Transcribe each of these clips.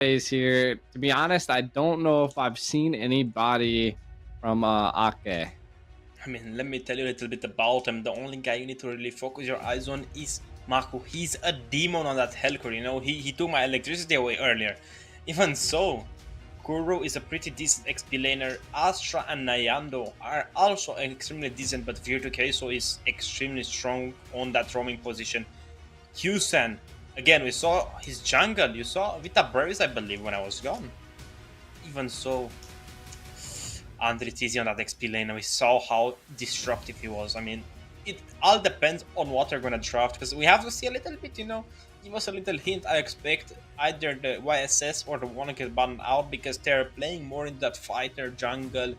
phase here. To be honest, I don't know if I've seen anybody from AKKE. I mean, let me tell you a little bit about him. The only guy you need to really focus your eyes on is Mako. He's a demon on that Hellcore, you know. He took my electricity away earlier. Even so, Kuro is a pretty decent XP laner. Astra and Nyando are also extremely decent, but Virtu Queso is extremely strong on that roaming position. Q-San, again, we saw his jungle. You saw VITA BREVIS, I believe, when I was gone. Even so, Andre it's easy on that XP lane, and we saw how destructive he was. I mean, it all depends on what they're gonna draft, because we have to see a little bit, you know, give us a little hint. I expect either the YSS or the one get banned out, because they're playing more in that fighter jungle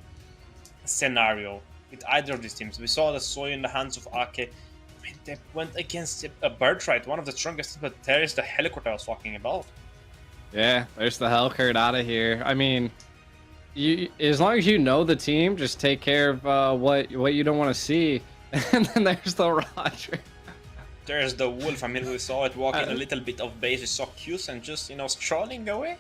scenario with either of these teams. We saw the Soy in the hands of AKKE. I mean, they went against a Birthright, one of the strongest, but there is the Helicopter I was talking about. Yeah, there's the Hellcurt out of here. I mean, as long as you know the team, just take care of what you don't want to see. And then there's the Roger. There's the Wolf. I mean, we saw it walking a little bit of base. We saw Q's and just, you know, strolling away.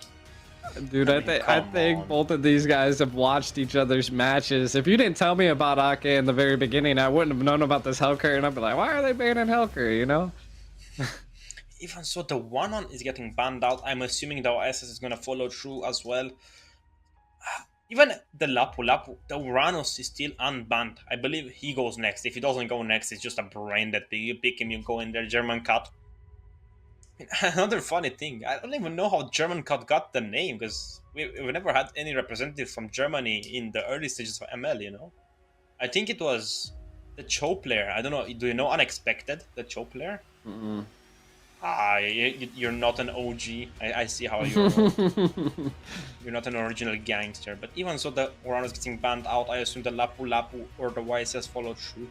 Dude, I think both of these guys have watched each other's matches. If you didn't tell me about AKKE in the very beginning, I wouldn't have known about this Hellcurt, and I'd be like, why are they banning Hellcurt, you know? Even so, the 1-on is getting banned out. I'm assuming the OSS is going to follow through as well. Even the Lapu, the Uranus is still unbanned. I believe he goes next. If he doesn't go next, it's just a brain that you pick him, you go in there, German Cut. Another funny thing, I don't even know how German Cut got the name, because we never had any representative from Germany in the early stages of ML, you know? I think it was the Cho player. I don't know, do you know Unexpected, the Cho player? Mm-mm. Ah, you're not an OG. I see how you're not an original gangster. But even so, the Uranus getting banned out. I assume the Lapu or the YSS followed through.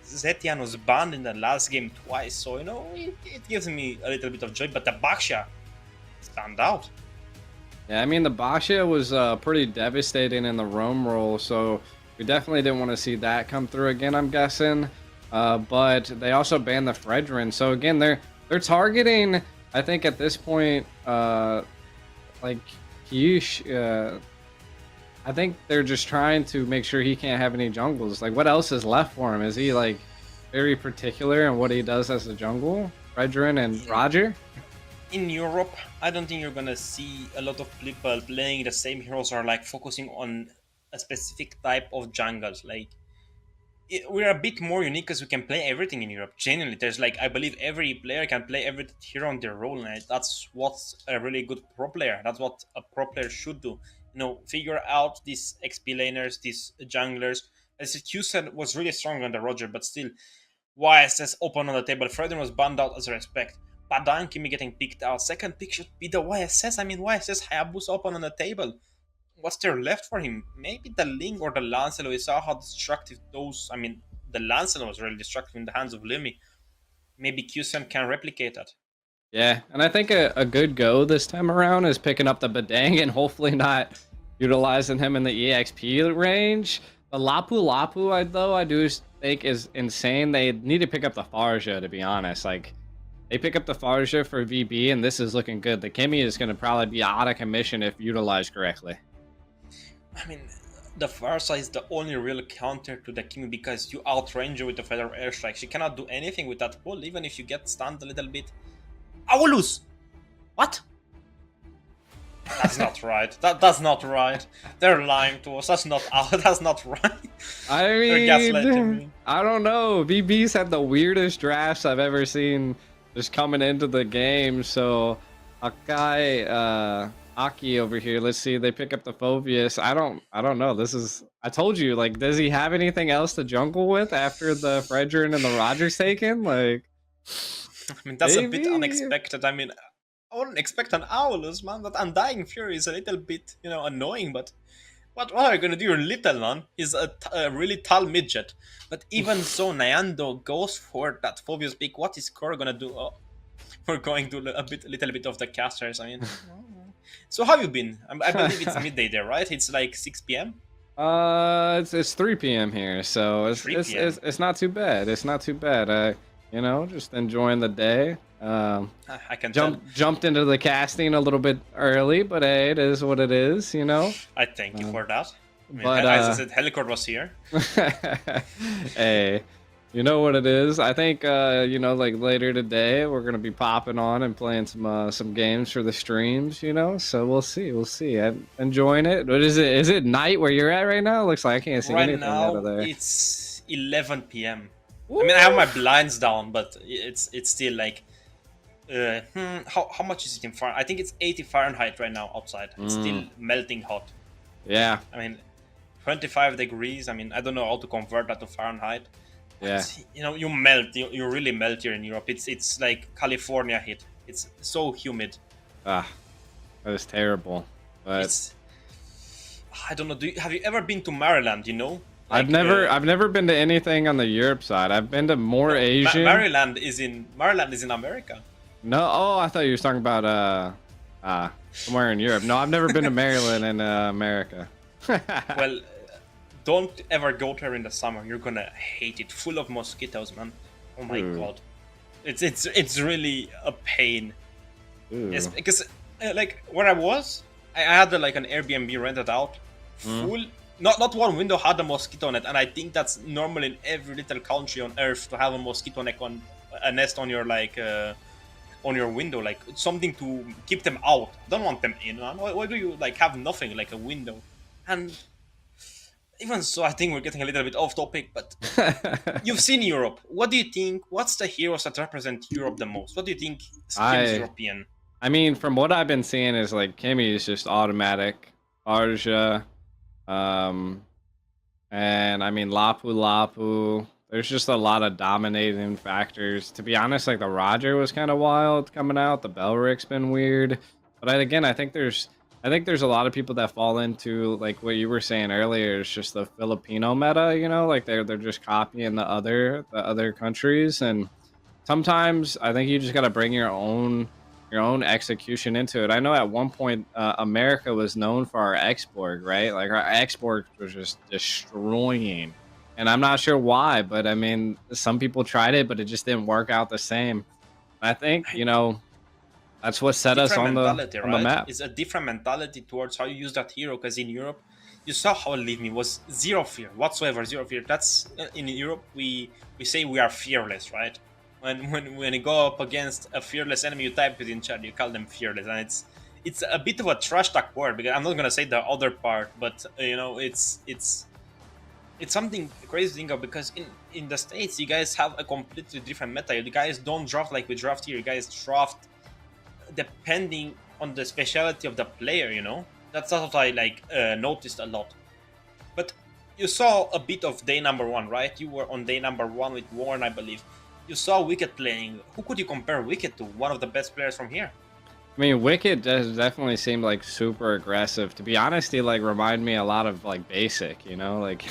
Zetian was banned in the last game twice, so, you know, it gives me a little bit of joy. But the Baxia stand out. Yeah, I mean, the Baxia was pretty devastating in the roam role, so we definitely didn't want to see that come through again, I'm guessing. But they also banned the Fredrin, so again, they're targeting, I think at this point, like Kiyush. I think they're just trying to make sure he can't have any jungles. Like, what else is left for him? Is he like very particular in what he does as a jungle? Fredrin and Roger? In Europe, I don't think you're gonna see a lot of people playing the same heroes or like focusing on a specific type of jungles. Like, we're a bit more unique because we can play everything in Europe. Genuinely, there's like, I believe every player can play every hero on their role, and that's what's a really good pro player. That's what a pro player should do. You know, figure out these XP laners, these junglers. As Q-San was really strong on the Roger, but still, YSS open on the table. Fredrin was banned out as a respect. Badan Kimi getting picked out. Second pick should be the YSS. I mean, YSS Hayabusa open on the table. What's there left for him? Maybe the Ling or the Lancelot. We saw how destructive those... I mean, the Lancelot was really destructive in the hands of Lumi. Maybe Q-San can replicate that. Yeah, and I think a good go this time around is picking up the Badang and hopefully not utilizing him in the EXP range. The Lapu, I do think is insane. They need to pick up the Farja, to be honest. Like, they pick up the Farja for VB, and this is looking good. The Kimi is going to probably be out of commission if utilized correctly. I mean, the Farsa is the only real counter to the Kimi, because you outrange her with the Feather Airstrike. She cannot do anything with that pull, even if you get stunned a little bit. Aulus! What? That's not right. That's not right. They're lying to us. That's not right. I mean, I don't know. VB's had the weirdest drafts I've ever seen just coming into the game. So, AKKE over here. Let's see. They pick up the Phobius. I don't know. This is. I told you. Like, does he have anything else to jungle with after the Fredrin and the Rogers taken? Like, I mean, that's maybe? A bit unexpected. I mean, I wouldn't expect an Aulus, man. That Undying Fury is a little bit, you know, annoying. But what are you gonna do? Your little one is a really tall midget. But even so, Nyando goes for that Phobius pick. What is Core gonna do? Oh, we're going to a little bit of the casters. I mean, so how have you been? I believe it's midday there, right? It's like 6 p.m. It's 3 p.m. here, so it's not too bad. It's not too bad. You know, just enjoying the day. I can tell. Jumped into the casting a little bit early, but hey, it is what it is, you know. I thank you for that. I mean, but as I said, Helicord was here. hey, you know what it is. I think you know, like later today, we're gonna be popping on and playing some games for the streams, you know. So we'll see, we'll see. I'm enjoying it. What is it? Is it night where you're at right now? Looks like I can't see anything out of there. It's 11 p.m. Woo! I mean, I have my blinds down, but it's still like. How much is it in Fahrenheit? I think it's 80 Fahrenheit right now outside. It's still melting hot. Yeah. I mean, 25 degrees. I mean, I don't know how to convert that to Fahrenheit. Yeah. But, you know, you melt. You really melt here in Europe. It's like California heat. It's so humid. Ah, that is terrible. But I don't know. Have you ever been to Maryland? You know. Like, I've never been to anything on the Europe side. I've been to more Asian. Maryland is in America. No, oh, I thought you were talking about somewhere in Europe. No, I've never been to Maryland in America. Well, don't ever go there in the summer. You're gonna hate it. Full of mosquitoes, man. Oh my god, it's really a pain. Yes, because like where I was, I had like an Airbnb rented out, full. Not one window had a mosquito net, and I think that's normal in every little country on earth to have a mosquito net on a nest on your like. On your window, like something to keep them out. Don't want them in, man. Why do you like have nothing like a window? And even so, I think we're getting a little bit off topic, but you've seen Europe. What do you think? What's the heroes that represent Europe the most? What do you think screams European? I mean, from what I've been seeing is like Kimmy is just automatic. Arja, and I mean Lapu Lapu. There's just a lot of dominating factors. To be honest, like the Roger was kind of wild coming out. The Belric's been weird. But I think there's a lot of people that fall into like what you were saying earlier. It's just the Filipino meta, you know, like they're just copying the other countries. And sometimes I think you just got to bring your own execution into it. I know at one point America was known for our export, right? Like our export was just destroying. And I'm not sure why, but I mean, some people tried it, but it just didn't work out the same. I think, you know, that's what set us on the map. It's a different mentality towards how you use that hero, because in Europe, you saw how Leave Me was zero fear whatsoever, zero fear. That's in Europe, we say we are fearless, right? When you go up against a fearless enemy, you type it in chat, you call them fearless, and it's a bit of a trash talk word, because I'm not gonna say the other part, but you know, it's something crazy to think of, because in the States, you guys have a completely different meta. You guys don't draft like we draft here. You guys draft depending on the speciality of the player, you know? That's what I like noticed a lot. But you saw a bit of day number 1, right? You were on day number 1 with Warren, I believe. You saw Wicked playing. Who could you compare Wicked to? One of the best players from here. I mean, Wicked does definitely seem like super aggressive. To be honest, he like reminded me a lot of like Basic, you know, like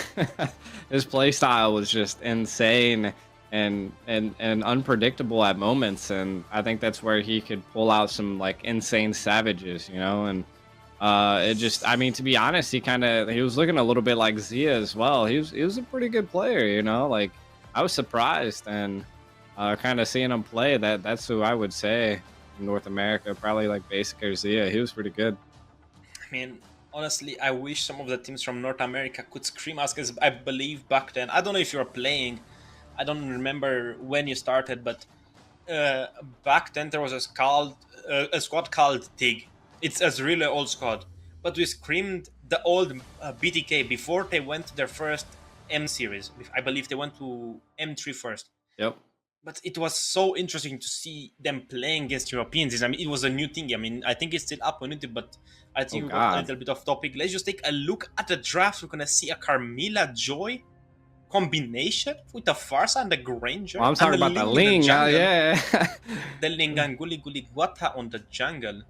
his play style was just insane and unpredictable at moments, and I think that's where he could pull out some like insane savages, you know. And it just, I mean, to be honest, he was looking a little bit like Zia as well. He was a pretty good player, you know. Like I was surprised, and kind of seeing him play, that's who I would say. North America, probably like Basic or Zia. He was pretty good. I mean, honestly, I wish some of the teams from North America could scream us, because I believe back then, I don't know if you were playing, I don't remember when you started, but back then there was a squad called TIG. It's a really old squad, but we screamed the old BTK before they went to their first M series. I believe they went to M3 first. Yep. But it was so interesting to see them playing against Europeans. I mean, it was a new thing. I mean, I think it's still up on YouTube, but I think we got a little bit off topic. Let's just take a look at the draft. We're going to see a Carmilla Joy combination with a Farsa and a Granger. Well, I'm talking about the Ling. Yeah. The Linganguli Guligwata on the jungle.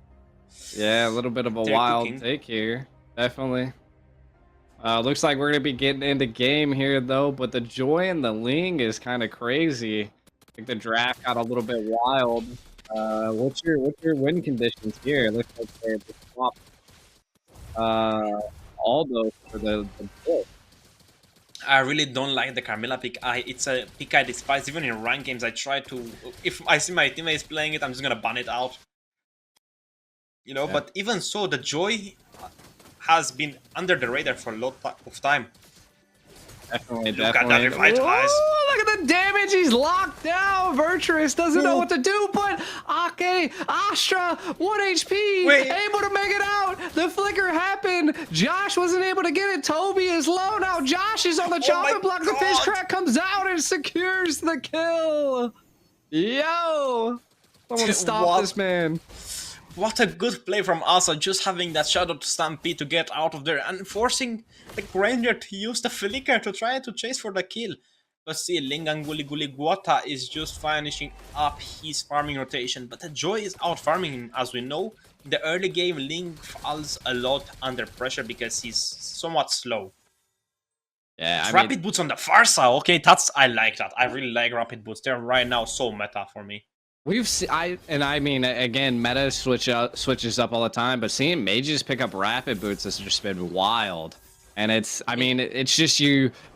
Yeah, a little bit of a wild take here. Definitely. Looks like we're going to be getting into game here, though, but the Joy and the Ling is kind of crazy. I think the draft got a little bit wild. What's your win conditions here? It looks like they're the top all those for the book. I really don't like the Carmilla pick. It's a pick I despise. Even in ranked games, I try to... If I see my teammates playing it, I'm just gonna ban it out. You know, but even so, the Joy has been under the radar for a lot of time. Definitely, Look at that revitalize. Oh, look at the damage. He's locked down. Virtuous doesn't know what to do, but AKKE, Astra, 1 HP, able to make it out. The flicker happened. Josh wasn't able to get it. Toby is low now. Josh is on the chopping block. The fish crack comes out and secures the kill. Yo, someone stop this man. What a good play from Asa, just having that Shadow to Stampede to get out of there and forcing the Granger to use the Flicker to try to chase for the kill. But see, Guata is just finishing up his farming rotation, but the Joy is out farming him, as we know. In the early game, Ling falls a lot under pressure because he's somewhat slow. Yeah, Rapid Boots on the far side, okay, I like that. I really like Rapid Boots. They're right now so meta for me. We've seen, I mean, again, meta switches up all the time, but seeing mages pick up rapid boots has just been wild. And it's, I mean, it's just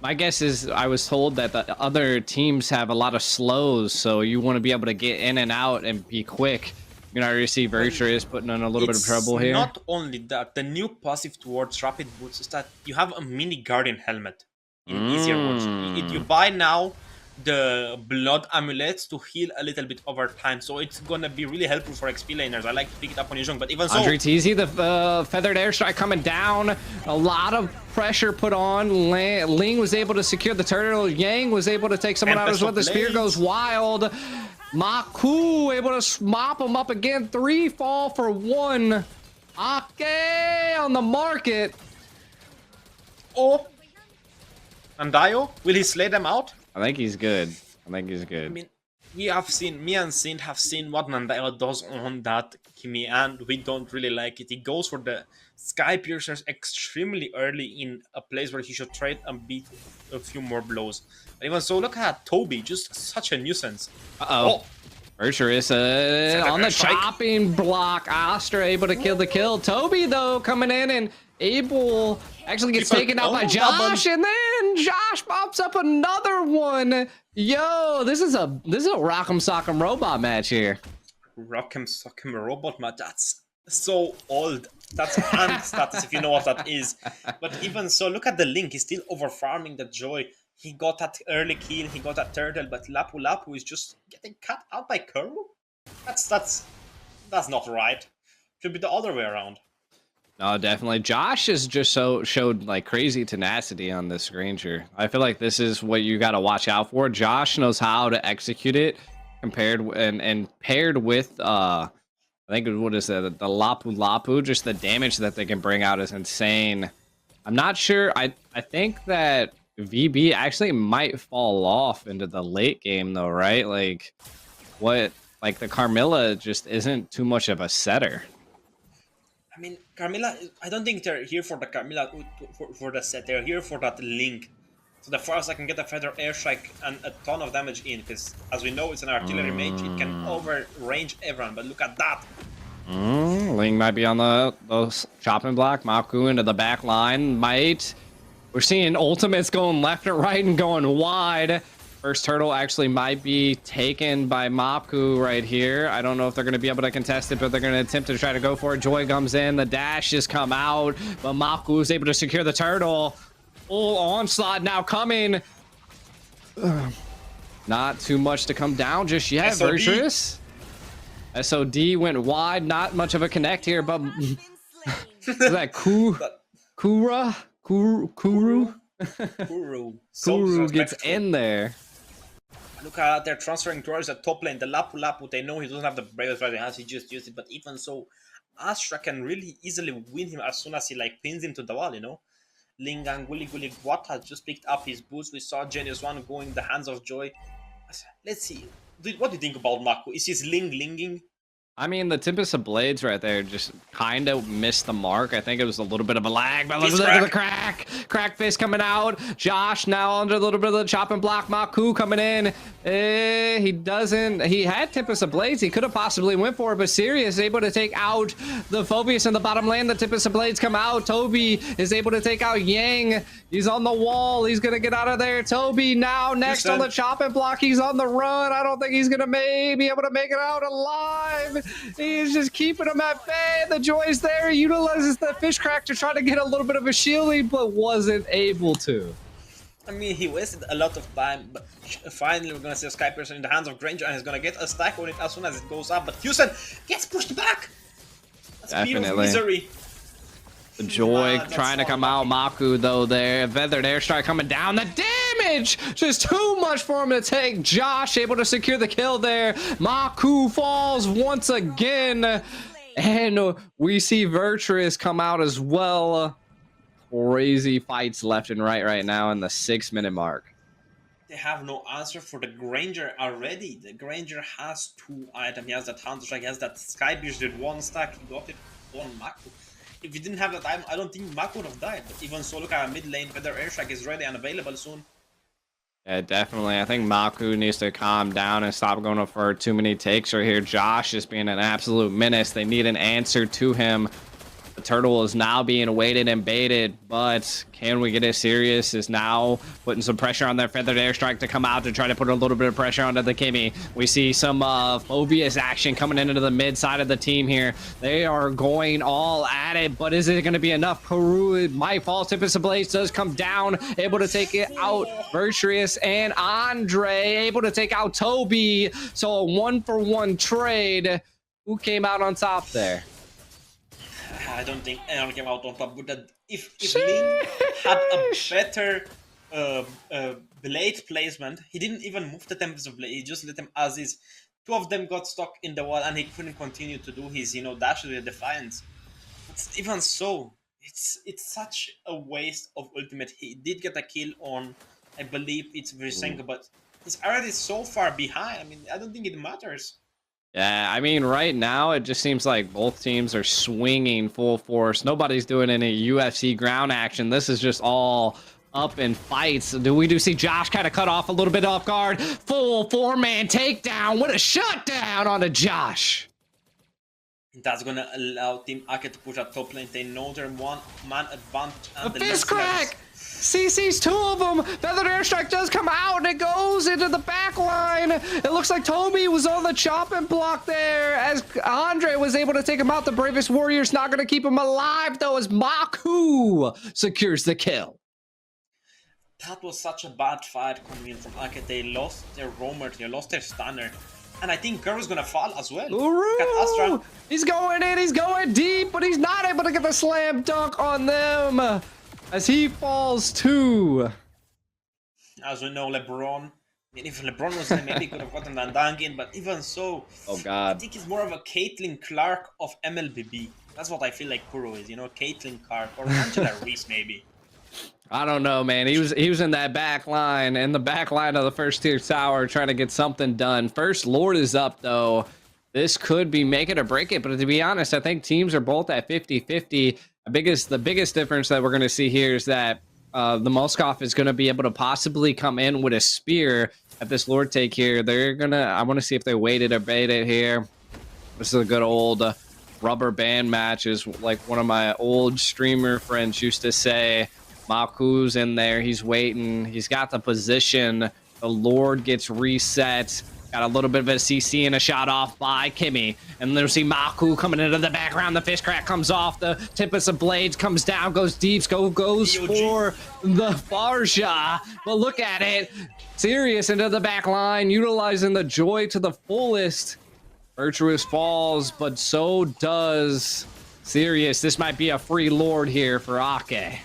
my guess is I was told that the other teams have a lot of slows, so you want to be able to get in and out and be quick. You know, I already see Virtuous putting in a little bit of trouble here. Not only that, the new passive towards rapid boots is that you have a mini guardian helmet in easier modes. You buy now the blood amulets to heal a little bit over time, so it's gonna be really helpful for XP laners. I like to pick it up on Yuzhong, but even so, Andre TZ, the feathered airstrike coming down, a lot of pressure put on. Ling was able to secure the turtle. Yang was able to take someone out as well. The spear goes wild. Maku able to mop him up again. 3 fall for 1. AKKE on the market. Oh, and Dio, will he slay them out? I think he's good. I mean, me and Sint have seen what Nandayo does on that Kimi, and we don't really like it. He goes for the Sky Piercers extremely early in a place where he should trade and beat a few more blows. But even so, look at Toby, just such a nuisance. Oh. Virtuous on the chopping block. Astra able to kill the kill. Toby, though, coming in and able actually gets taken out by Josh, and then Josh pops up another one. Yo, this is a Rock'em Sock'em Robot match here. Rock'em Sock'em Robot match. That's so old. That's Ant status, if you know what that is. But even so, look at the Link. He's still over farming the Joy. He got that early kill. He got that turtle, but Lapu Lapu is just getting cut out by Kuro. That's not right. Should be the other way around. No, definitely. Josh has just showed like crazy tenacity on this Granger. I feel like this is what you got to watch out for. Josh knows how to execute it, compared and paired with I think what is that? The Lapu Lapu. Just the damage that they can bring out is insane. I'm not sure. I think that VB actually might fall off into the late game though, right? Like the Carmilla just isn't too much of a setter. I mean, Carmilla, I don't think they're here for the Carmilla for the set. They're here for that Link. So the first I can get a feather airstrike and a ton of damage in, because as we know, it's an artillery mage. It can overrange everyone, but look at that. Ling might be on those chopping block. Maku into the back line. We're seeing ultimates going left and right and going wide. First turtle actually might be taken by Maku right here. I don't know if they're going to be able to contest it, but they're going to attempt to try to go for it. Joy comes in. The dash has come out, but Maku is able to secure the turtle. Full onslaught now coming. Not too much to come down just yet. Virtuous. SOD went wide. Not much of a connect here, but is that Kuru? Kuru gets in there. Look at they're transferring towards the top lane. The Lapu Lapu, they know he doesn't have the BREVIS right now, he just used it. But even so, Astra can really easily win him as soon as he pins him to the wall, you know. Guata just picked up his boots. We saw Genius 1 going in the hands of Joy. Let's see. What do you think about Maku? Is his linging? I mean, the Tempest of Blades right there just kind of missed the mark. I think it was a little bit of a lag, but look at the crack. Crack face coming out. Josh now under a little bit of the chopping block. Maku coming in. He doesn't. He had Tempest of Blades. He could have possibly went for it, but Sirius is able to take out the Phobius in the bottom lane. The Tempest of Blades come out. Toby is able to take out Yang. He's on the wall. He's going to get out of there. Toby now next on the chopping block. He's on the run. I don't think he's going to be able to make it out alive. He is just keeping him at bay. The Joy's there. He utilizes the fish crack to try to get a little bit of a shielding, but wasn't able to. I mean, he wasted a lot of time, but finally we're gonna see a Sky Piercer in the hands of Granger, and he's gonna get a stack on it as soon as it goes up. But Houston gets pushed back. That's Definitely. Misery. The Joy trying to come out. Maku though there. Feathered Airstrike coming down. The damage! Just too much for him to take. Josh able to secure the kill there. Maku falls once again. And we see Virtuous come out as well. Crazy fights left and right now in the 6-minute mark. They have no answer for the Granger already. The Granger has 2 items. He has that Hunter Strike, he has that Sky Pierce, did 1 stack, he got it on Maku. If he didn't have that time, I don't think Maku would have died. But even so, look at mid lane, Feather Airstrike is ready and available soon. Yeah, definitely. I think Maku needs to calm down and stop going for too many takes right here. Josh is being an absolute menace. They need an answer to him. The turtle is now being awaited and baited, but can we get it? Sirius is now putting some pressure on their Feathered Airstrike to come out to try to put a little bit of pressure onto the Kimmy. We see some Phobius action coming into the mid side of the team here. They are going all at it, but is it going to be enough? Peru might fall. Tempest of Blades does come down, able to take it out. Virtuous and Andre able to take out Toby. So a 1-for-1 trade. Who came out on top there? I don't think anyone came out on top. But if Lin had a better blade placement, he didn't even move the Tempest of Blade. He just let them as is. 2 of them got stuck in the wall, and he couldn't continue to do his, dash with Defiance. But even so, it's such a waste of ultimate. He did get a kill on, I believe it's Vysenko, but he's already so far behind. I mean, I don't think it matters. Yeah, I mean, right now, it just seems like both teams are swinging full force. Nobody's doing any UFC ground action. This is just all up in fights. We do see Josh kind of cut off a little bit off guard. Full 4-man takedown. What a shutdown onto Josh. That's going to allow Team AKKE to push at top lane. They know their 1-man advantage. And the fist crack! CC's 2 of them. Feathered Airstrike does come out and it goes into the back line. It looks like Toby was on the chopping block there as Andre was able to take him out. The bravest warrior's not going to keep him alive though as Maku secures the kill. That was such a bad fight coming in from AKKE. They lost their roamer, they lost their stunner. And I think Kerr's gonna fall as well. Uru! He's going in, he's going deep, but he's not able to get the slam dunk on them. As he falls too. As we know, LeBron. I mean, if LeBron was there, maybe he could have gotten that dunk in, but even so, oh god, I think he's more of a Caitlyn Clark of MLBB. That's what I feel like Kuro is, Caitlyn Clark or Angela Reese maybe. I don't know, man. He was in that back line, in the back line of the first tier tower, trying to get something done. First Lord is up though. This could be make it or break it, but to be honest, I think teams are both at 50-50. The biggest difference that we're going to see here is that the Moskov is going to be able to possibly come in with a spear at this Lord take here. I want to see if they waited or baited here. This is a good old rubber band match, is like one of my old streamer friends used to say. Maku's in there. He's waiting. He's got the position. The Lord gets reset. Got a little bit of a CC and a shot off by Kimmy. And then we see Maku coming into the background. The fish crack comes off. The Tempest of Blades comes down, goes deep, goes for the Farsha. But look at it. Sirius into the back line, utilizing the Joy to the fullest. Virtuous falls, but so does Sirius. This might be a free Lord here for AKKE.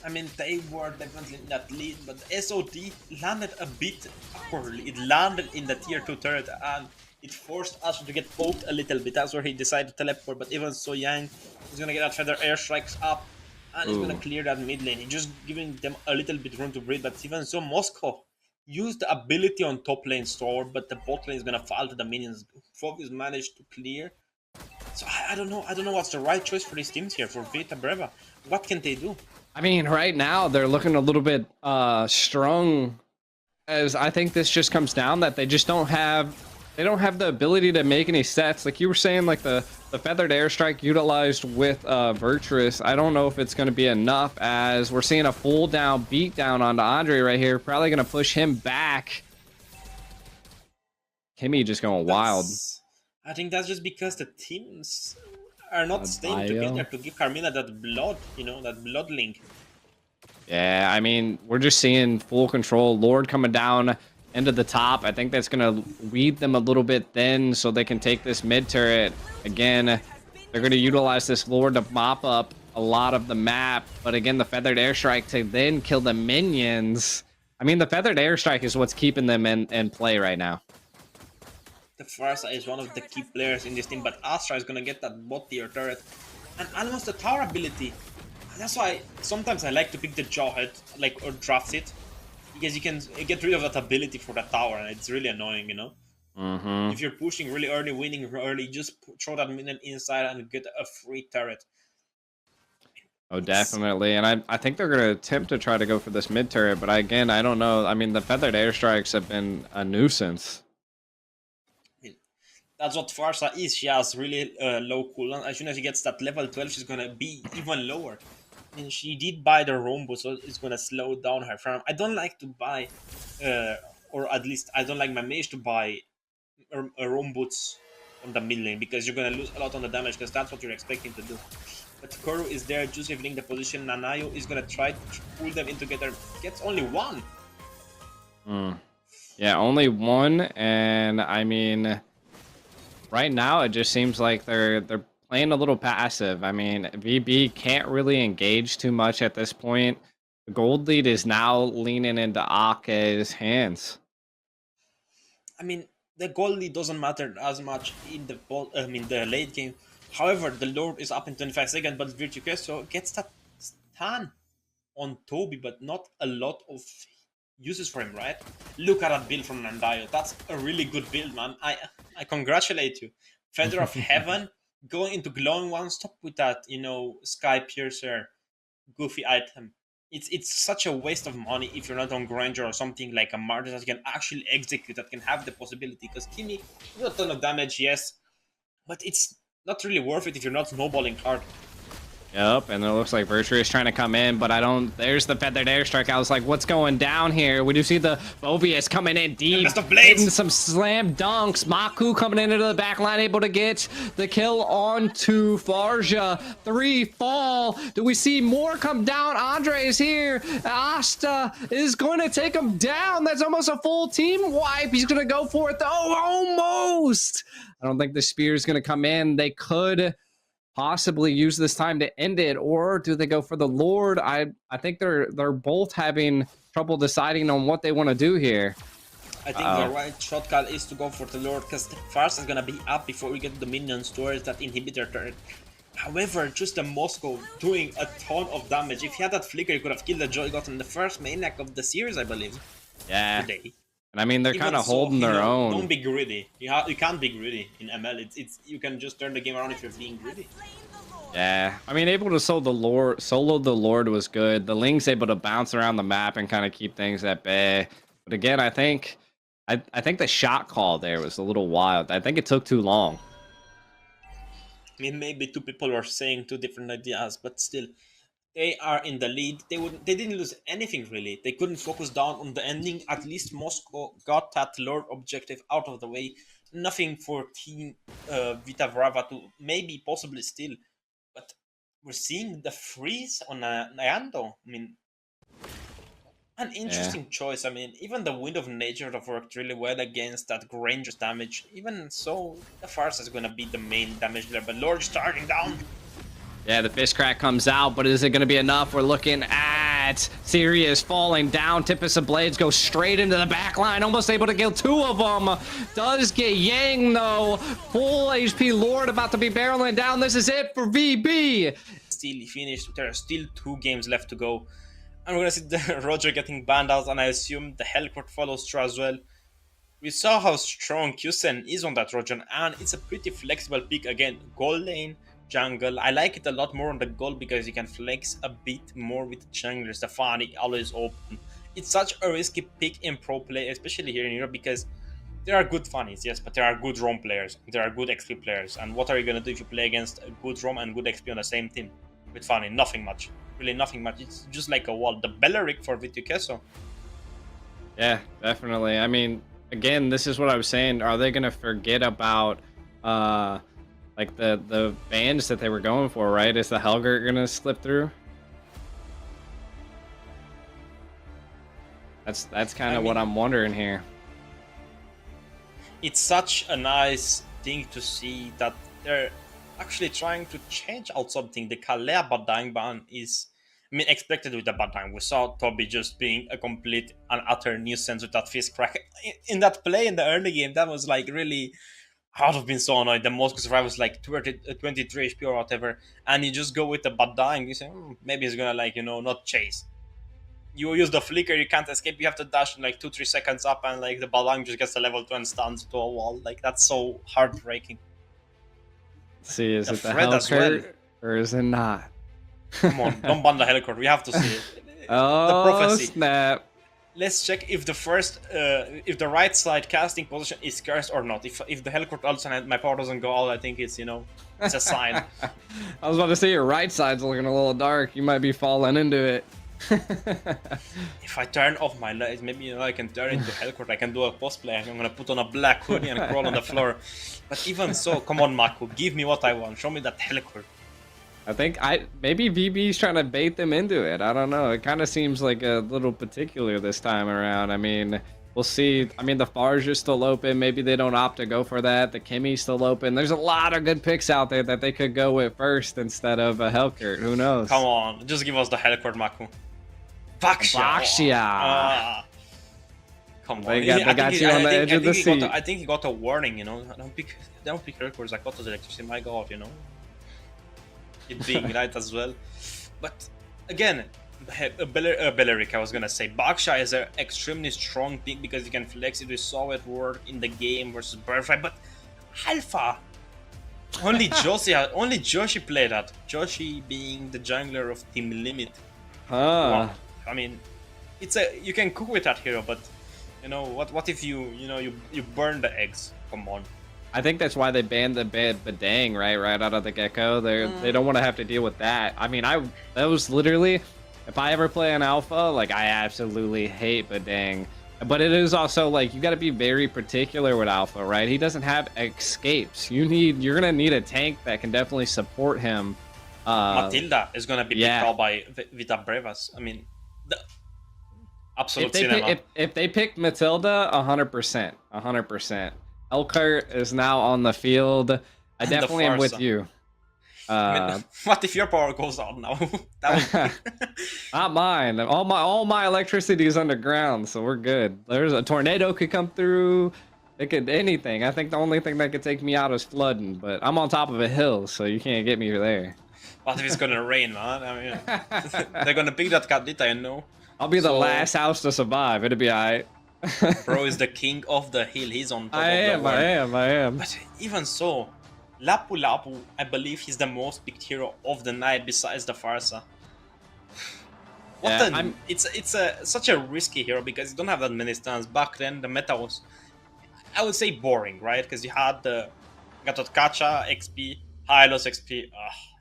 I mean, they were definitely in that lead, but SOD landed a bit poorly. It landed in the tier 2 turret, and it forced us to get poked a little bit. That's where he decided to teleport, but even so, Yang is gonna get that Feather Airstrikes up, and he's gonna clear that mid lane. He's just giving them a little bit room to breathe, but even so, Moscow used the ability on top lane store, but the bot lane is gonna fall to the minions. Focus managed to clear. So I don't know what's the right choice for these teams here, for VITA, Breva. What can they do? I mean, right now they're looking a little bit strung as I think this just comes down that they just don't have the ability to make any sets. Like you were saying, like the feathered airstrike utilized with Virtuous, I don't know if it's going to be enough, as we're seeing a full down beat down onto Andre right here, probably going to push him back. Kimmy just going wild. I think that's just because the teams are not staying together to give Carmilla that blood, you know, that blood link. Yeah, I mean, we're just seeing full control. Lord coming down into the top. I think that's going to weed them a little bit thin so they can take this mid turret. Again, they're going to utilize this Lord to mop up a lot of the map. But again, the feathered airstrike to then kill the minions. I mean, the feathered airstrike is what's keeping them in play right now. The Farsa is one of the key players in this team, but Astra is going to get that bot tier turret. And almost the tower ability. That's why sometimes I like to pick the Jawhead, like, or draft it, because you can get rid of that ability for the tower, and it's really annoying, you know? If you're pushing really early, winning early, just throw that minion inside and get a free turret. Oh, definitely. And I think they're going to attempt to try to go for this mid turret, but again, I don't know. I mean, the feathered airstrikes have been a nuisance. That's what Farsa is. She has really low cooldown. As soon as she gets that level 12, she's going to be even lower. And she did buy the Rombo, so it's going to slow down her farm. I don't like to buy, or at least I don't like my mage to buy Romboots on the mid lane, because you're going to lose a lot on the damage, because that's what you're expecting to do. But Koro is there just evening the position. Nanayo is going to try to pull them in together. Gets only one. Yeah, only one. And I mean, right now it just seems like they're playing a little passive. I mean, VB can't really engage too much at this point. The gold lead is now leaning into AKKE's hands. I mean, the gold lead doesn't matter as much in the the late game. However, the Lord is up in 25 seconds, but Virtuoso gets that stun on Toby, but not a lot of uses for him, right? Look at that build from Nandayo. That's a really good build, man. I congratulate you. Feather of Heaven, going into Glowing One. Stop with that, you know, Sky Piercer goofy item. It's such a waste of money if you're not on Granger or something like a Martyr that can actually execute, that can have the possibility. Because Kimmy, a ton of damage, yes, but it's not really worth it if you're not snowballing hard. Yep, and it looks like Virtue is trying to come in, but I don't... There's the feathered airstrike. I was like, what's going down here? We do see the Bovius coming in deep, hitting some slam dunks. Maku coming into the back line, able to get the kill onto Farja. 3 fall. Do we see more come down? Andre is here. Asta is going to take him down. That's almost a full team wipe. He's going to go for it, though. Almost. I don't think the spear is going to come in. They could possibly use this time to end it, or do they go for the Lord? I think they're both having trouble deciding on what they want to do here. I think the right shortcut is to go for the Lord, because Farsa is gonna be up before we get to the minions towards that inhibitor turret. However, just the Moscow doing a ton of damage. If he had that flicker, he could have killed the Joy God in the first maniac of the series, I believe. Yeah. Today. And I mean, they're kind of holding their own. Don't be greedy. You can't be greedy in ML. It's you can just turn the game around if you're being greedy. Yeah, I mean, able to solo the Lord was good. The Ling's able to bounce around the map and kind of keep things at bay. But again, I think the shot call there was a little wild. I think it took too long. I mean, maybe two people were saying two different ideas, but still, they are in the lead. They didn't lose anything really. They couldn't focus down on the ending. At least Moscow got that Lord objective out of the way. Nothing for Team Vita Brava to maybe possibly steal. But we're seeing the freeze on Nyando. I mean, an interesting choice. I mean, even the Wind of Nature have worked really well against that Granger's damage. Even so, the Farsa is going to be the main damage there. But Lord starting down. Yeah, the Fist Crack comes out, but is it going to be enough? We're looking at Sirius falling down. Tempest of Blades goes straight into the back line, almost able to kill 2 of them. Does get Yang, though. Full HP Lord about to be barreling down. This is it for VB. Still finished. There are still 2 games left to go. And we're going to see the Roger getting banned out, and I assume the Hellcourt follows through as well. We saw how strong Kusen is on that Roger, and it's a pretty flexible pick. Again, gold lane, jungle. I like it a lot more on the gold because you can flex a bit more with junglers. The Fani always open. it's such a risky pick in pro play, especially here in Europe, because there are good funnies, yes, but there are good ROM players, there are good XP players, and what are you gonna do if you play against a good ROM and good XP on the same team? With funny, nothing much. Really nothing much. It's just like a wall. The Belleric for VITA. Yeah, definitely. I mean, again, this is what I was saying. Are they gonna forget about like the bans that they were going for, right? Is the Helgert gonna slip through? That's kind of what I'm wondering here. It's such a nice thing to see that they're actually trying to change out something. The Kalea Badang ban is, I mean, expected with the Badang. We saw Toby just being a complete and utter nuisance with that fist crack. In that play in the early game, that was like really, I would have been so annoyed. The Moscow survivor was like 23 HP or whatever, and you just go with the Badang. You say, maybe he's gonna, like, you know, not chase. You use the flicker, you can't escape, you have to dash in like 2-3 seconds up, and like the Balang just gets a level 2 and stuns to a wall. Like, that's so heartbreaking. Let's see, is it the as well, or is it not? Come on, don't ban the Helicord, we have to see it. Oh, the prophecy. Snap. Let's check if the first, if the right side casting position is cursed or not. If the Helicord ults and my power doesn't go out, I think it's, you know, it's a sign. I was about to say your right side's looking a little dark. You might be falling into it. If I turn off my lights, maybe, you know, I can turn into Hellcourt. I can do a cosplay. I'm gonna put on a black hoodie and crawl on the floor. But even so, come on, Mako, give me what I want. Show me that Hellcourt. I think maybe VB's trying to bait them into it. I don't know. It kind of seems like a little particular this time around. I mean, we'll see. I mean, the Farge is still open. Maybe they don't opt to go for that. The Kimmy's still open. There's a lot of good picks out there that they could go with first instead of a Hellcourt. Who knows? Come on, just give us the Hellcourt, Mako. Baxia. Come on. They got you on the edge of the seat. I think he got a warning, you know. Don't pick Hellcourts like Otto's electricity. My God, you know. It being right as well. But again, Belleric, I was gonna say. Baxia is an extremely strong pick because you can flex it. We saw it work in the game versus Birthright. But Alpha, only Joshi played that. Joshi being the jungler of Team Limit. Huh. I mean, you can cook with that hero, but you know what if you burn the eggs? Come on. I think that's why they banned the Badang right out of the get-go. They don't want to have to deal with that. I mean, that was literally, if I ever play an alpha, like, I absolutely hate Badang. But it is also like, you got to be very particular with alpha, right? He doesn't have escapes. You're gonna need a tank that can definitely support him. Matilda is gonna be picked out by Vita BREVIS. I mean, the absolute cinema. If they pick Matilda, 100%. Elkart is now on the field. I definitely am with you. I mean, what if your power goes out now? That would not mine. All my electricity is underground, so we're good. There's a tornado could come through. It could anything. I think the only thing that could take me out is flooding, but I'm on top of a hill, so you can't get me there. What if it's gonna rain, man? I mean, they're gonna pick that Kadita, you know. I'll be the last house to survive. It'll be alright. Bro is the king of the hill. He's on top I am. But even so, Lapu Lapu, I believe he's the most picked hero of the night besides the Farsa. It's such a risky hero because you don't have that many stuns. Back then, the meta was, I would say, boring, right? Because you had the Gatotkacha XP, Hylos XP.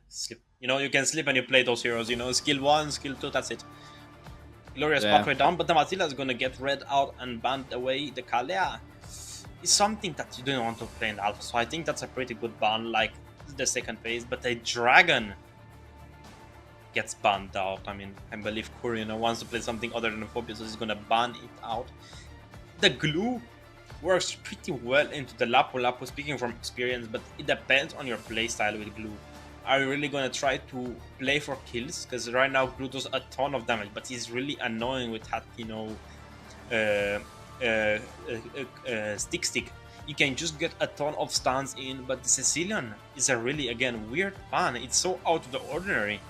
Sleep. You know, you can sleep and you play those heroes. You know, skill 1, skill 2, that's it. Glorious pathway down, but the Matilda is gonna get read out and banned away. The Kalea is something that you don't want to play in Alpha, so I think that's a pretty good ban, like the second phase. But the Dragon gets banned out. I mean, I believe Kuri, you know, wants to play something other than Phobia, so he's gonna ban it out. The Glue works pretty well into the Lapu Lapu, speaking from experience, but it depends on your playstyle with Glue. Are you really gonna try to play for kills? Because right now Glue does a ton of damage, but he's really annoying with that, you know, stick. You can just get a ton of stuns in, but the Sicilian is a really, again, weird ban. It's so out of the ordinary.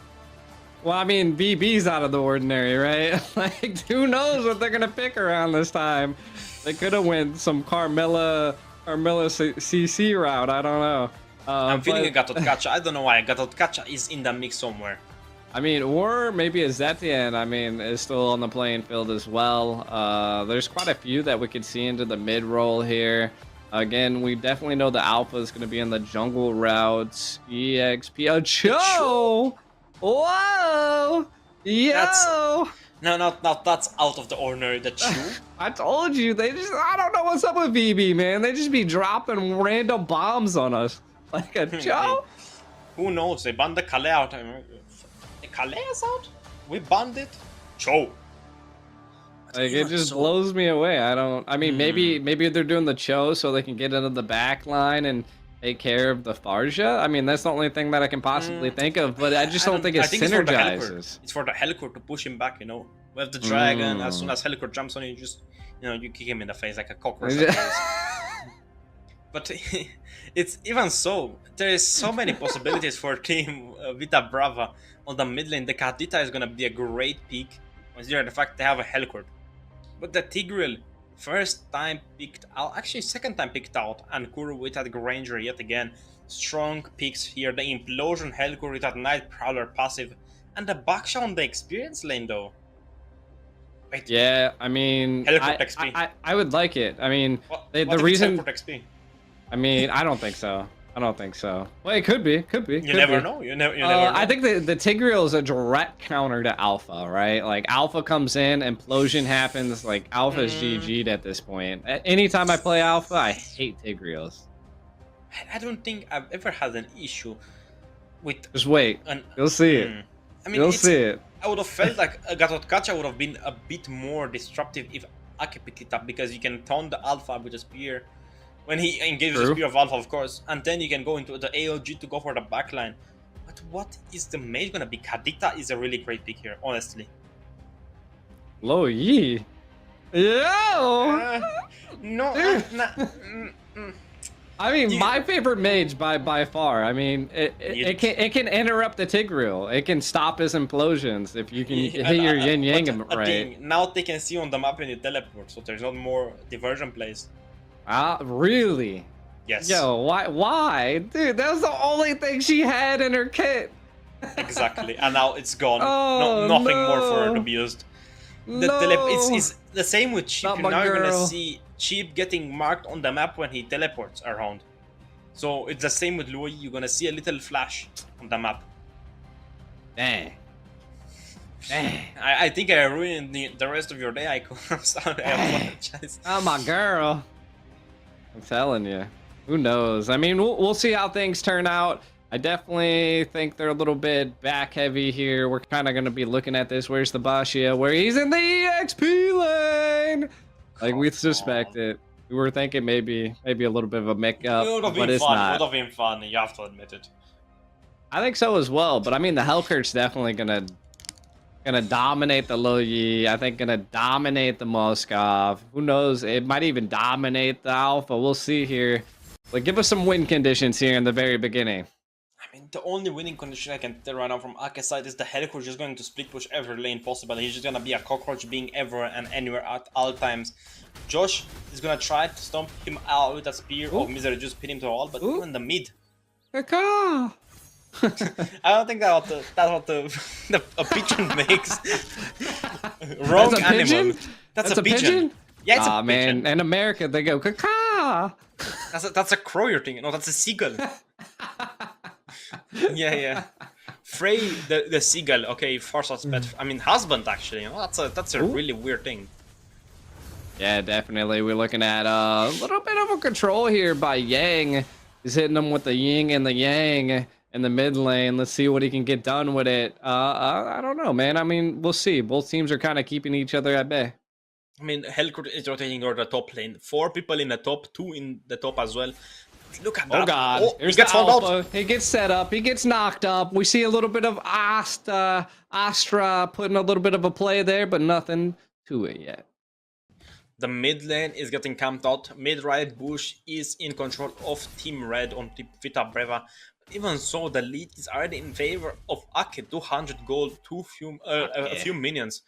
Well, I mean, BB's out of the ordinary, right? Like, who knows what they're gonna pick around this time? They could have went some Carmilla CC route. I don't know. I'm feeling a Gatotkacha. I don't know why. Gatotkacha is in the mix somewhere. I mean, or maybe a Zetian, I mean, is still on the playing field as well. There's quite a few that we could see into the mid role here. Again, we definitely know the alpha is going to be in the jungle routes. EXP. Oh, Cho! Whoa! Yo! No, that's out of the ordinary. The Chew. I told you, I don't know what's up with VB, man. They just be dropping random bombs on us. Like a Cho? Who knows? They banned the AKKE out. I mean, the AKKE is out? We banned it? Cho. Like, it just blows me away. I mean, maybe they're doing the Cho so they can get into the back line and take care of the Farja. I mean, that's the only thing that I can possibly think of, but I just don't think it synergizes. It's for the Hellcore to push him back, you know? We have the dragon, as soon as Hellcore jumps on you, you kick him in the face like a cockroach. But it's even so, there is so many possibilities for Team Vita Brava on the mid lane. The Kadita is gonna be a great pick, considering the fact they have a Hellcore. But the Tigreal, first time picked out, actually second time picked out, and Kuru with that Granger yet again. Strong picks here, the Implosion Hellcore with that Night Prowler passive, and the Baksha on the experience lane though. Wait. Yeah, I mean, I would like it. I mean, the reason... XP? I mean, I don't think so. I don't think so. Well, it could be. You never know. You never know. I think the Tigreal is a direct counter to Alpha, right? Like, Alpha comes in, Implosion happens, like, Alpha's GG'd at this point. Anytime I play Alpha, I hate Tigreals. I don't think I've ever had an issue with... Just wait. You'll see it. I mean, you'll see it. I would have felt like Gatotkacha would have been a bit more disruptive if AKKE picked it up, because you can taunt the Alpha with a spear when he engages the Spear of Alpha, of course, and then you can go into the AOG to go for the backline. But what is the mage gonna be? Kadita is a really great pick here, honestly. Lo Yi. Yo! No, I mean, my favorite mage by far. I mean, it can interrupt the Tigreal. It can stop his implosions if you can hit your yin yang right. Now they can see on the map when you teleport, so there's not more diversion plays. Really? Yes. Yo, why? Dude, that was the only thing she had in her kit. Exactly, and now it's gone. Oh, Nothing more for her to be used. It's the same with Cheap. You're now gonna see Cheap getting marked on the map when he teleports around. So it's the same with Louis. You're gonna see a little flash on the map. Dang. I think I ruined the rest of your day, Aiko. I'm sorry, I apologize. Oh, my girl. I'm telling you. Who knows? I mean, we'll see how things turn out. I definitely think they're a little bit back heavy here. We're kind of going to be looking at this. Where's the Bashia? Where he's in the EXP lane. Like we suspected. We were thinking maybe a little bit of a makeup, but it's not. It would have been fun. You have to admit it. I think so as well. But I mean, the Hellcurt's definitely gonna dominate the Lo Yi. I think gonna dominate the Moskov. Who knows? It might even dominate the Alpha. We'll see here. But give us some win conditions here in the very beginning. I mean, the only winning condition I can tell right now from AKKE's side is the Hellcore just going to split push every lane possible. He's just gonna be a cockroach being everywhere and anywhere at all times. Josh is gonna try to stomp him out with a spear of misery, just pin him to a wall, but in the mid. AKKE! I don't think that's what a pigeon makes. Wrong That's a animal. pigeon? That's a pigeon? Yeah, it's a pigeon. Man, in America they go AKKE! That's a crow you're thinking. No, that's a seagull. Yeah. Frey the seagull. Okay, Farsat's pet. I mean, husband actually. You know, that's a really weird thing. Yeah, definitely. We're looking at a little bit of a control here by Yang. He's hitting him with the yin and the yang in the mid lane. Let's see what he can get done with it. I don't know, man. I mean, we'll see. Both teams are kind of keeping each other at bay. I mean, Hellcore is rotating over the top lane. 4 people in the top, 2 in the top as well. Look at that. Oh, God. He gets Alpha. He gets set up. He gest knocked up. We see a little bit of Astra putting a little bit of a play there, but nothing to it yet. The mid lane is getting camped out. Mid-right bush is in control of Team Red on Team Vita Brava. But even so, the lead is already in favor of AKKE. 200 gold, a few minions.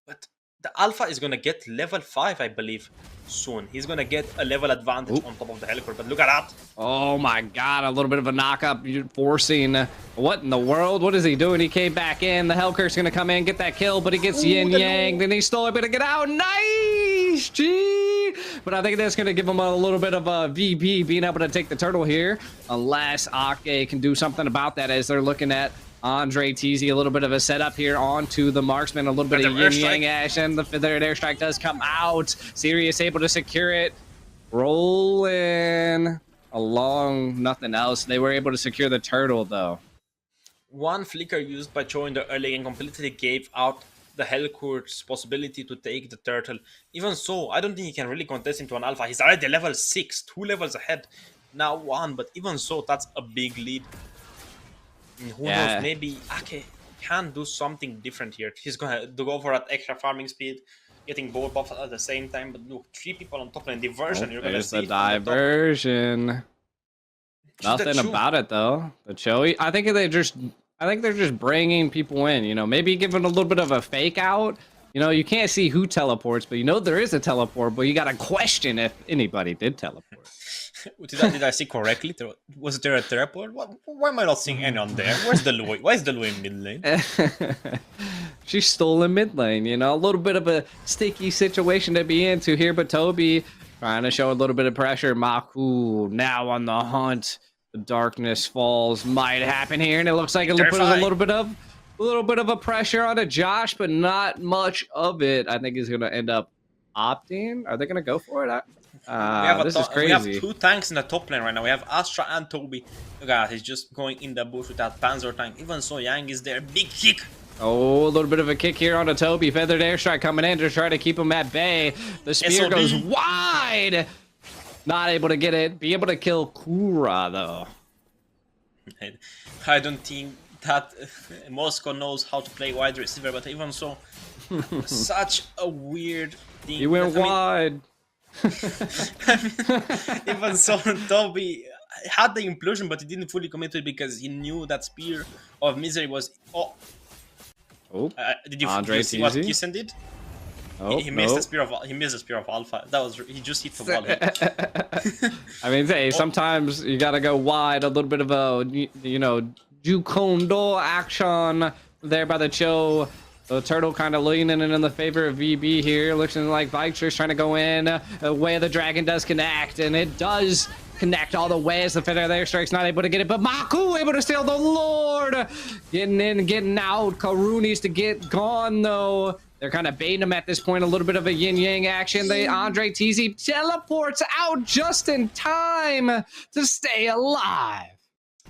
But The Alpha is gonna get level 5, I believe, soon. He's gonna get a level advantage on top of the Helicore, but look at that. Oh my god, a little bit of a knock-up, forcing... What in the world? What is he doing? He came back in. The Hellcure's gonna come in, get that kill, but he gets Yin Yang. Then he's still able to get out. Nice! Gee! But I think that's gonna give him a little bit of a VB, being able to take the turtle here. Unless AKKE can do something about that, as they're looking at Andre TZ, a little bit of a setup here onto the marksman, a little bit of Yin Yang action. The feathered airstrike does come out. Sirius able to secure it. Rolling along, nothing else. They were able to secure the turtle, though. One flicker used by Cho in the early game completely gave out the Hellcure's possibility to take the turtle. Even so, I don't think he can really contest into an alpha. He's already level 6, 2 levels ahead. Now 1, but even so, that's a big lead. Who knows, maybe AKKE can do something different here. He's gonna go for that extra farming speed, getting both buffs at the same time. But look, 3 people on top lane. Diversion, you're gonna see. The diversion. Nothing about it though. The Choey, I think they're just bringing people in. You know, maybe giving a little bit of a fake out. You know, you can't see who teleports, but you know there is a teleport. But you gotta question if anybody did teleport. Did I see correctly? Was there a teleport? Why am I not seeing anyone there? Where's the Lui? Why is the Lui in mid lane? She stole in mid lane, you know, a little bit of a sticky situation to be into here, but Toby trying to show a little bit of pressure. Maku now on the hunt. The darkness falls might happen here, and it looks like it puts a little bit of a pressure onto Josh, but not much of it. I think he's gonna end up opting. Are they gonna go for it? This is crazy. We have 2 tanks in the top lane right now. We have Astra and Toby. Look at that, he's just going in the bush with that Panzer tank. Even so, Yang is there. Big kick. Oh, a little bit of a kick here onto Toby. Feathered airstrike coming in to try to keep him at bay. The spear goes wide. Not able to get it. Be able to kill Kura, though. I don't think that Moscow knows how to play wide receiver, but even so, such a weird thing. He went wide. Even so, Toby had the implosion, but he didn't fully commit to it because he knew that spear of misery was. Did you see what Kissen did? He missed the spear of. He missed the spear of Alpha. That was. He just hit the wall hit. I mean, hey, sometimes you gotta go wide. A little bit of a, you know, Jukondo action there by the Cho. The turtle kind of leaning in the favor of VB here. Looking like VITA's trying to go in. Way of the Dragon does connect, and it does connect all the way as the feather there strikes not able to get it, but Maku able to steal the Lord. Getting in, getting out. Karu needs to get gone, though. They're kind of baiting him at this point. A little bit of a yin-yang action. The Andre TZ teleports out just in time to stay alive.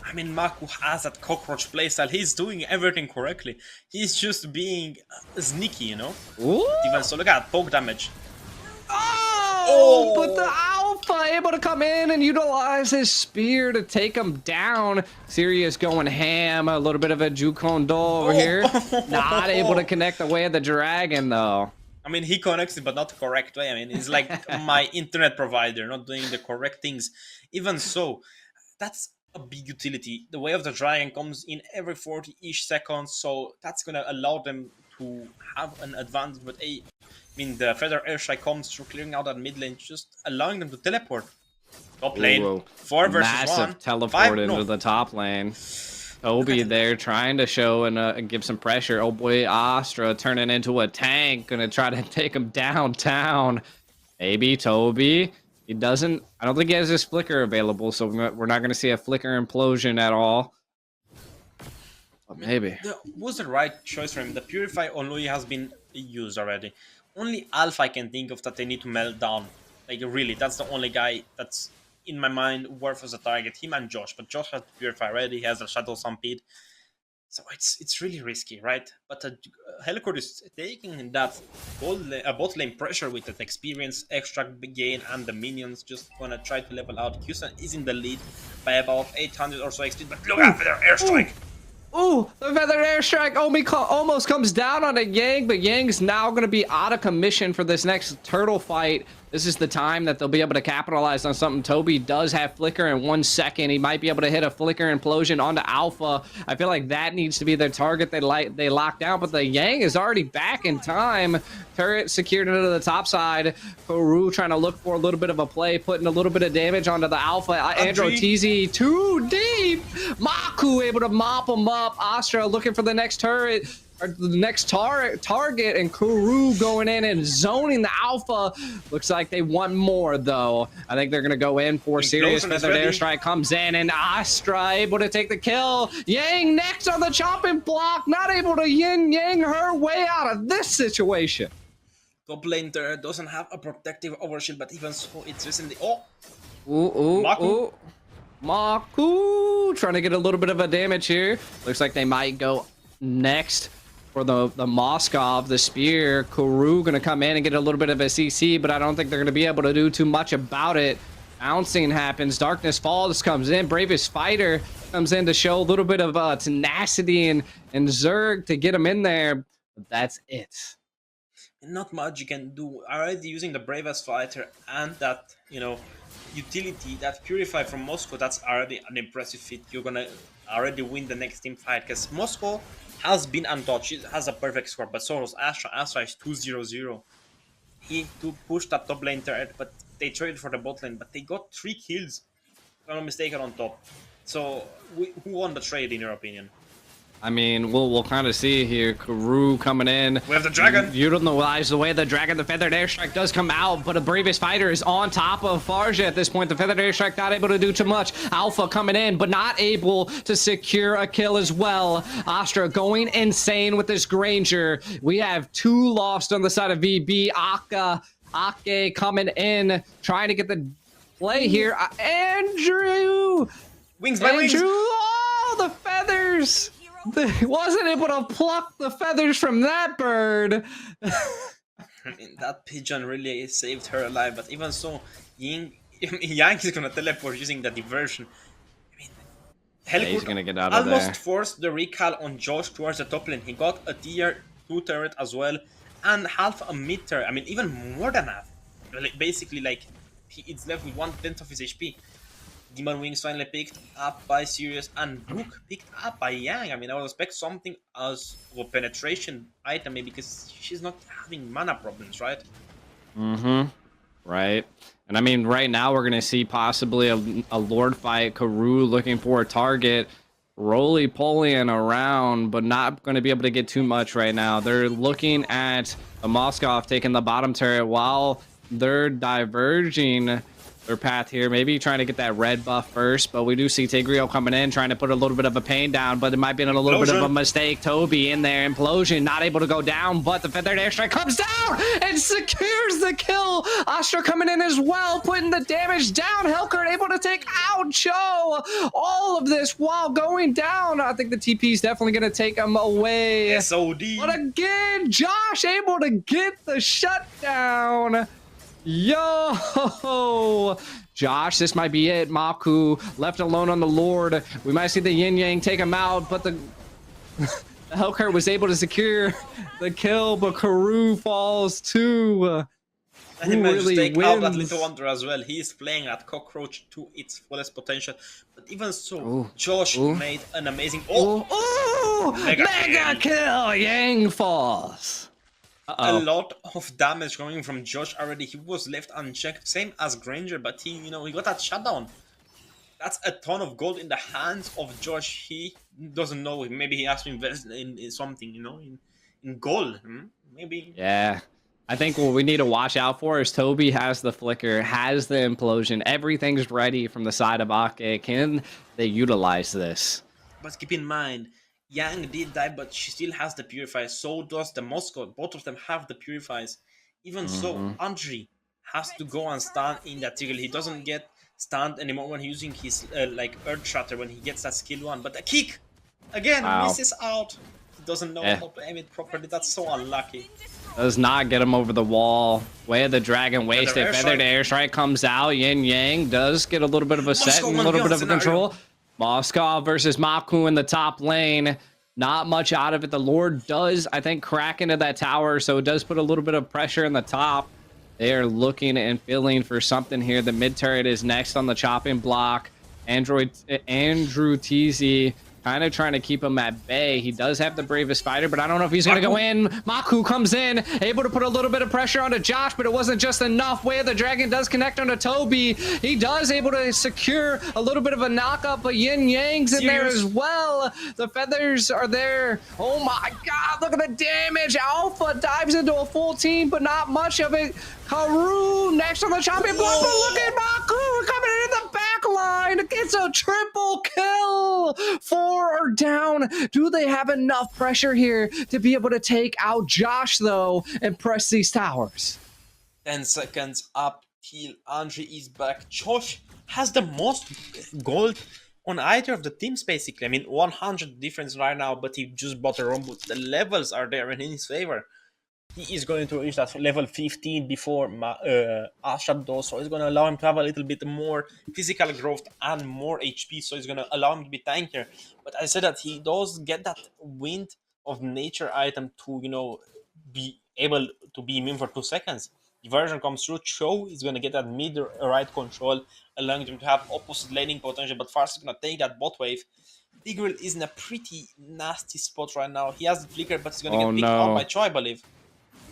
I mean, Maku has that cockroach playstyle. He's doing everything correctly. He's just being sneaky, you know? Ooh. Even so, look at that poke damage. Oh, but the Alpha able to come in and utilize his spear to take him down. Sirius going ham. A little bit of a Jukondo over here. Not able to connect the way of the dragon, though. I mean, he connects it, but not the correct way. I mean, he's like my internet provider, not doing the correct things. Even so, that's a big utility. The way of the dragon comes in every 40-ish seconds, so that's gonna allow them to have an advantage. But I mean, the feather airstrike comes through clearing out that mid lane, just allowing them to teleport. Top lane, 4 versus 1. Massive teleport into the top lane. Toby there trying to show and give some pressure. Oh boy, Astra turning into a tank, gonna try to take him downtown. Maybe Toby. He doesn't. I don't think he has his flicker available, so we're not going to see a flicker implosion at all. But maybe. Was the right choice for him. The Purify on Lui has been used already. Only Alpha I can think of that they need to melt down. Like, really, that's the only guy that's, in my mind, worth as a target. Him and Josh. But Josh has Purify already. He has a Shadow Stampede. So it's really risky, right? But Helicore is taking that bot lane pressure with that experience, extract gain, and the minions. Just gonna try to level out. Houston is in the lead by about 800 or so XP, but look at their airstrike! Ooh, the feather airstrike almost comes down on a Yang, but Yang's now going to be out of commission for this next turtle fight. this is the time that they'll be able to capitalize on something. Toby does have Flicker in 1 second. He might be able to hit a Flicker implosion onto Alpha. I feel like that needs to be their target. They locked down, but the Yang is already back in time. Turret secured into the top side. Karu trying to look for a little bit of a play, putting a little bit of damage onto the Alpha. Andro TZ too deep. Maku able to mop him up. Astra looking for the next turret. Or the next target, and Kuru going in and zoning the Alpha. Looks like they want more, though. I think they're going to go in for serious. Feathered Airstrike comes in, and Astra able to take the kill. Yang next on the chopping block, not able to yin-yang her way out of this situation. Top lane there doesn't have a protective overshield, but even so, it's recently... Oh! Maku. Maku trying to get a little bit of a damage here. Looks like they might go next for the Moskov, the spear. Kuru gonna come in and get a little bit of a CC, but I don't think they're gonna be able to do too much about it. Bouncing happens. Darkness Falls comes in. Bravest Fighter comes in to show a little bit of tenacity and Zerg to get him in there. But that's it. Not much you can do. Already using the Bravest Fighter and that, you know, utility, that Purify from Moscow, that's already an impressive feat. You're gonna already win the next team fight, because Moscow has been untouched. It has a perfect score, but so does Astra. Astra is 2-0-0. He to push that top lane turret, but they traded for the bot lane, but they got 3 kills, if I'm not mistaken, on top. So who won the trade in your opinion? I mean, we'll kind of see here. Kuru coming in. We have the dragon. Utilize the way the dragon. The feathered airstrike does come out, but a Bravest Fighter is on top of Farja at this point. The feathered airstrike not able to do too much. Alpha coming in, but not able to secure a kill as well. Astra going insane with this Granger. We have 2 lost on the side of VB. AKKE coming in, trying to get the play here. Andrew! Wings by wings! Oh, the feathers! Wasn't able to pluck the feathers from that bird. I mean, that pigeon really saved her alive, but even so, Yang is gonna teleport using the diversion. I mean, He's gonna get out of there. Almost forced the recall on Josh towards the top lane. He got a tier 2 turret as well, and half a mid turret. I mean, even more than half. Basically, like, it's left with 1/10 of his HP. Demon Wings finally picked up by Sirius, and Brook picked up by Yang. I mean, I would expect something as a penetration item, maybe because she's not having mana problems, right? Right. And I mean, right now we're going to see possibly a Lord fight. Karu looking for a target. Roly-polying around, but not going to be able to get too much right now. They're looking at a Moskov taking the bottom turret while they're diverging their path here, maybe trying to get that red buff first, but we do see Tigreal coming in, trying to put a little bit of a pain down, but it might be a little bit of a mistake. Toby in there, Implosion, not able to go down, but the feathered airstrike comes down and secures the kill. Astra coming in as well, putting the damage down. Hellcurt able to take out Cho. All of this while going down. I think the TP is definitely going to take him away. SOD. But again, Josh able to get the shutdown. Yo, Josh, this might be it. Maku left alone on the Lord. We might see the Yin Yang take him out, but the Hellcurt was able to secure the kill, but Karu falls too. And he managed to take out that little wonder as well. He is playing at Cockroach to its fullest potential. But even so, Josh made an amazing... Mega kill! Yang falls. A lot of damage coming from Josh already. He was left unchecked, same as Granger, but he got that shutdown. That's a ton of gold in the hands of Josh. He doesn't know. Maybe he has to invest in something, in gold. Maybe. Yeah. I think what we need to watch out for is Toby has the flicker, has the implosion. Everything's ready from the side of AKKE. Can they utilize this? But keep in mind, Yang did die, but she still has the purifiers. So does the Moscow. Both of them have the purifiers. Even so, Andre has to go and stand in that trigger. He doesn't get stunned anymore when using his Earth Shatter when he gets that skill 1. But the kick again misses out. He doesn't know how to aim it properly. That's so unlucky. Does not get him over the wall. Way of the dragon wasted. Feathered airstrike comes out. Yin Yang does get a little bit of a set and a little bit of a control. Moskov versus Maku in the top lane. Not much out of it. The Lord does, I think, crack into that tower, so it does put a little bit of pressure in the top. They are looking and feeling for something here. The mid turret is next on the chopping block. Andrew TZ kind of trying to keep him at bay. He does have the bravest fighter, but I don't know if he's going to go in. Maku comes in, able to put a little bit of pressure onto Josh, but it wasn't just enough. Way of the Dragon does connect onto Toby. He does able to secure a little bit of a knock-up, but Yin Yang's in there as well. The feathers are there. Oh my god, look at the damage. Alpha dives into a full team, but not much of it. Karu next on the chopping block, but look at Maku coming in the back line. It's a triple kill. 4 are down. Do they have enough pressure here to be able to take out Josh, though, and press these towers? 10 seconds up till Andre is back. Josh has the most gold on either of the teams, basically. I mean, 100 difference right now, but he just bought a room. The levels are there and in his favor. He is going to reach that level 15 before Ashab does, so it's going to allow him to have a little bit more physical growth and more HP, so it's going to allow him to be tankier. But I said that he does get that wind of nature item to, you know, be able to be immune for 2 seconds. The version comes through, Cho is going to get that mid-right control, allowing him to have opposite laning potential, but Fars is going to take that bot wave. Tigreal is in a pretty nasty spot right now. He has the flicker, but he's going to get picked out by Cho, I believe.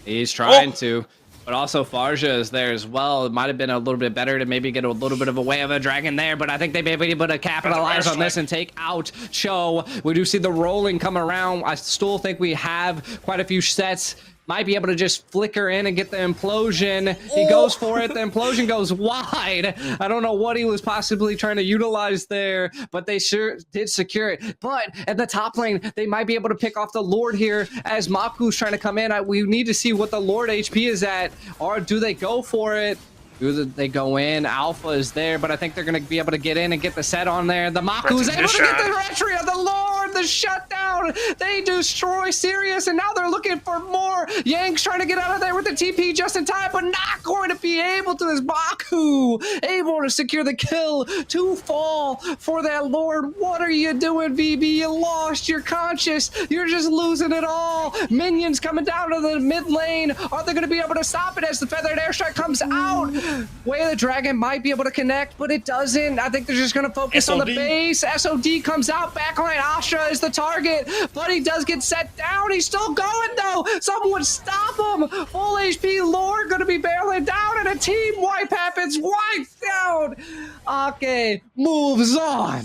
He's trying to, but also Farja is there as well. It might have been a little bit better to maybe get a little bit of a way of a dragon there, but I think they may be able to capitalize on this and take out Cho. We do see the rolling come around. I still think we have quite a few sets. Might be able to just flicker in and get the implosion. He goes for it. The implosion goes wide. I don't know what he was possibly trying to utilize there, but they sure did secure it. But at the top lane, they might be able to pick off the Lord here as Mapu's trying to come in. We need to see what the Lord HP is at, or do they go for it? Do they go in? Alpha is there, but I think they're going to be able to get in and get the set on there. The Maku's able to get the retry of the Lord, the shutdown. They destroy Sirius, and now they're looking for more. Yang's trying to get out of there with the TP just in time, but not going to be able to. As Maku able to secure the kill to fall for that Lord. What are you doing, VB? You lost your conscious. You're just losing it all. Minions coming down to the mid lane. Are they going to be able to stop it as the feathered airstrike comes out? Way of the Dragon might be able to connect, but it doesn't. I think they're just going to focus on the base. SOD comes out. Backline Astra is the target, but he does get set down. He's still going, though. Someone stop him. Full HP Lord going to be barreling down, and a team wipe happens. Wiped down. AKKE moves on.